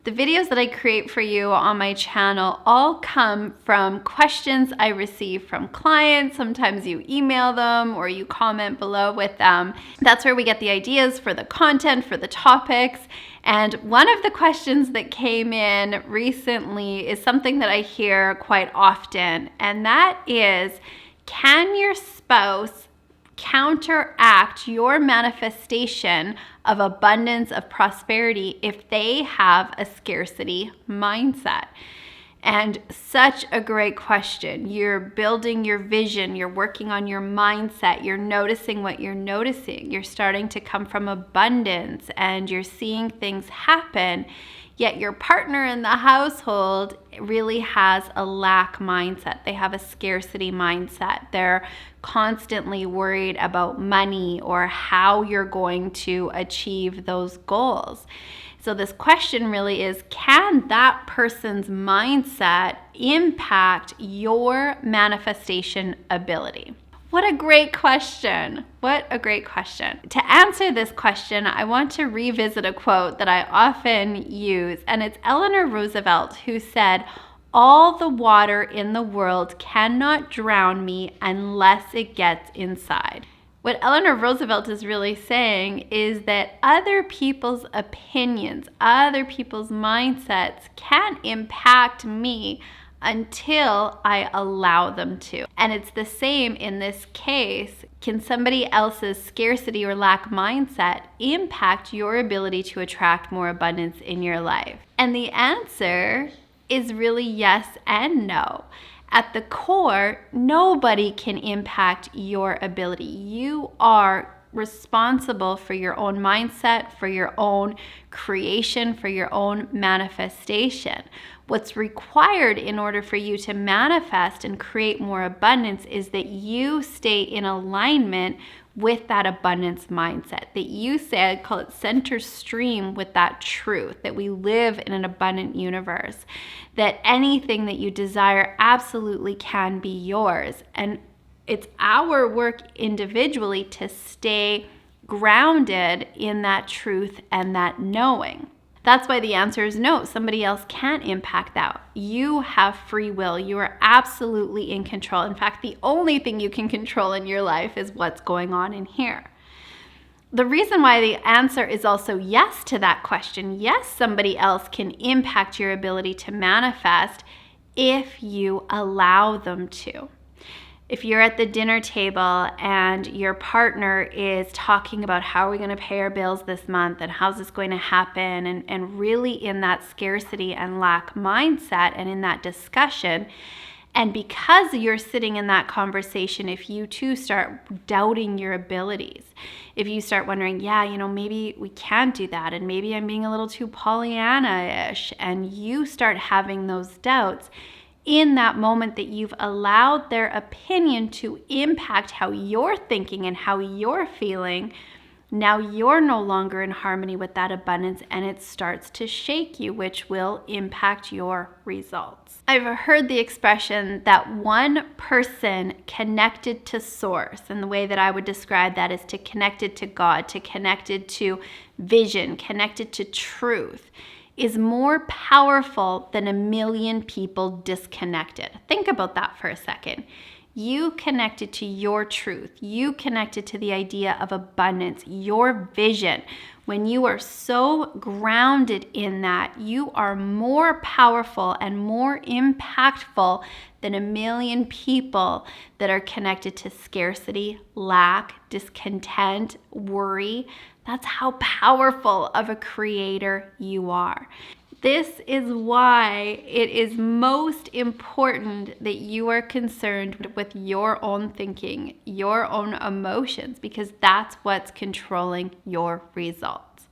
The videos that I create for you on my channel all come from questions I receive from clients. Sometimes you email them or you comment below with them. That's where we get the ideas for the content, for the topics. And one of the questions that came in recently is something that I hear quite often, and that is, can your spouse counteract your manifestation of abundance, of prosperity, if they have a scarcity mindset? And such a great question. You're building your vision, you're working on your mindset, you're noticing what you're noticing, you're starting to come from abundance, and you're seeing things happen. Yet your partner in the household really has a lack mindset. They have a scarcity mindset. They're constantly worried about money or how you're going to achieve those goals. So this question really is, can that person's mindset impact your manifestation ability? What a great question. What a great question. To answer this question, I want to revisit a quote that I often use, and it's Eleanor Roosevelt, who said, "All the water in the world cannot drown me unless it gets inside." What Eleanor Roosevelt is really saying is that other people's opinions, other people's mindsets can impact me until I allow them to. And it's the same in this case. Can somebody else's scarcity or lack mindset impact your ability to attract more abundance in your life? And the answer is really yes and no. At the core, nobody can impact your ability. You are responsible for your own mindset, for your own creation, for your own manifestation. What's required in order for you to manifest and create more abundance is that you stay in alignment with that abundance mindset, that you say, I call it center stream with that truth, that we live in an abundant universe, that anything that you desire absolutely can be yours. And it's our work individually to stay grounded in that truth and that knowing. That's why the answer is no. Somebody else can't impact that. You have free will. You are absolutely in control. In fact, the only thing you can control in your life is what's going on in here. The reason why the answer is also yes to that question, yes, somebody else can impact your ability to manifest if you allow them to. If you're at the dinner table and your partner is talking about how are we going to pay our bills this month and how's this going to happen, and really in that scarcity and lack mindset and in that discussion, and because you're sitting in that conversation, if you too start doubting your abilities, if you start wondering, maybe we can't do that, and maybe I'm being a little too Pollyanna-ish, and you start having those doubts, in that moment that you've allowed their opinion to impact how you're thinking and how you're feeling, now you're no longer in harmony with that abundance, and it starts to shake you, which will impact your results. I've heard the expression that one person connected to source, and the way that I would describe that is to connected to God, to connected to vision, connected to truth, is more powerful than a million people disconnected. Think about that for a second. You connected to your truth. You connected to the idea of abundance, your vision. When you are so grounded in that, you are more powerful and more impactful than a million people that are connected to scarcity, lack, discontent, worry. That's how powerful of a creator you are. This is why it is most important that you are concerned with your own thinking, your own emotions, because that's what's controlling your results.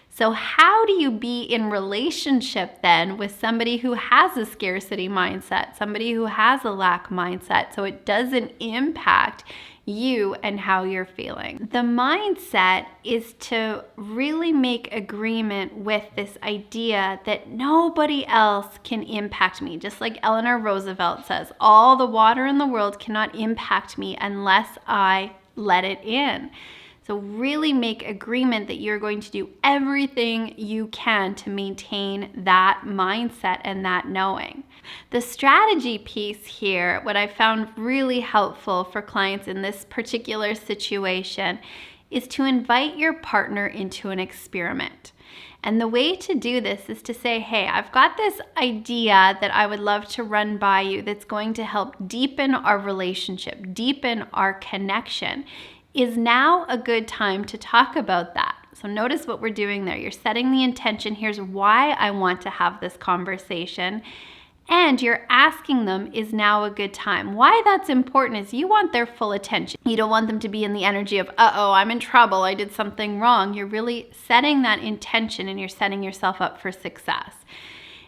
So how do you be in relationship then with somebody who has a scarcity mindset, somebody who has a lack mindset, so it doesn't impact you and how you're feeling? The mindset is to really make agreement with this idea that nobody else can impact me. Just like Eleanor Roosevelt says, all the water in the world cannot impact me unless I let it in. So really make agreement that you're going to do everything you can to maintain that mindset and that knowing. The strategy piece here, what I found really helpful for clients in this particular situation, is to invite your partner into an experiment. And the way to do this is to say, hey, I've got this idea that I would love to run by you that's going to help deepen our relationship, deepen our connection. Is now a good time to talk about that? So notice what we're doing there. You're setting the intention. Here's why I want to have this conversation. And you're asking them, is now a good time? Why that's important is you want their full attention. You don't want them to be in the energy of, uh-oh, I'm in trouble, I did something wrong. You're really setting that intention and you're setting yourself up for success.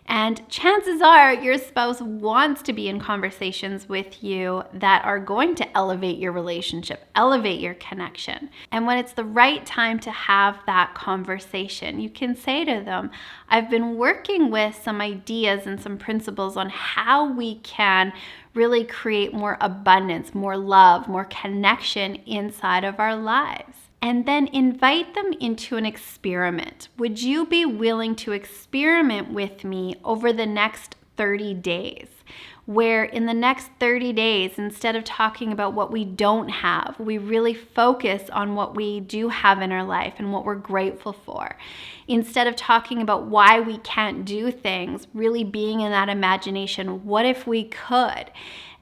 And chances are your spouse wants to be in conversations with you that are going to elevate your relationship, elevate your connection. And when it's the right time to have that conversation, you can say to them, I've been working with some ideas and some principles on how we can really create more abundance, more love, more connection inside of our lives. And then invite them into an experiment. Would you be willing to experiment with me over the next 30 days? Where in the next 30 days, instead of talking about what we don't have, we really focus on what we do have in our life and what we're grateful for. Instead of talking about why we can't do things, really being in that imagination, what if we could?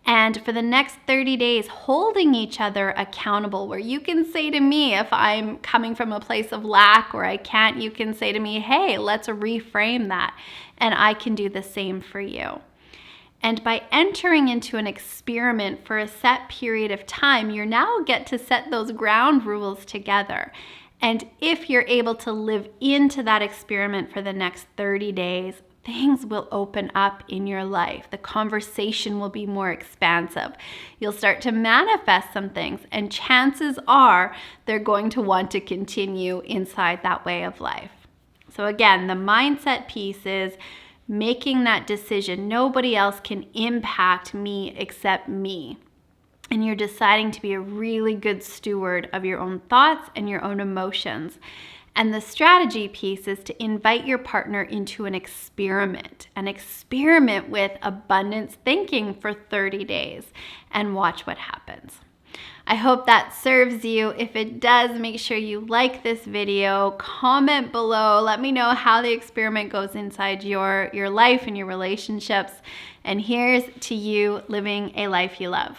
And for the next 30 days, holding each other accountable, where you can say to me, if I'm coming from a place of lack or I can't, you can say to me, hey, let's reframe that. And I can do the same for you. And by entering into an experiment for a set period of time, you now get to set those ground rules together. And if you're able to live into that experiment for the next 30 days, things will open up in your life. The conversation will be more expansive. You'll start to manifest some things, and chances are they're going to want to continue inside that way of life. So again, the mindset piece is making that decision. Nobody else can impact me except me. And you're deciding to be a really good steward of your own thoughts and your own emotions. And the strategy piece is to invite your partner into an experiment with abundance thinking for 30 days and watch what happens. I hope that serves you. If it does, make sure you like this video, comment below, let me know how the experiment goes inside your life and your relationships. And here's to you living a life you love.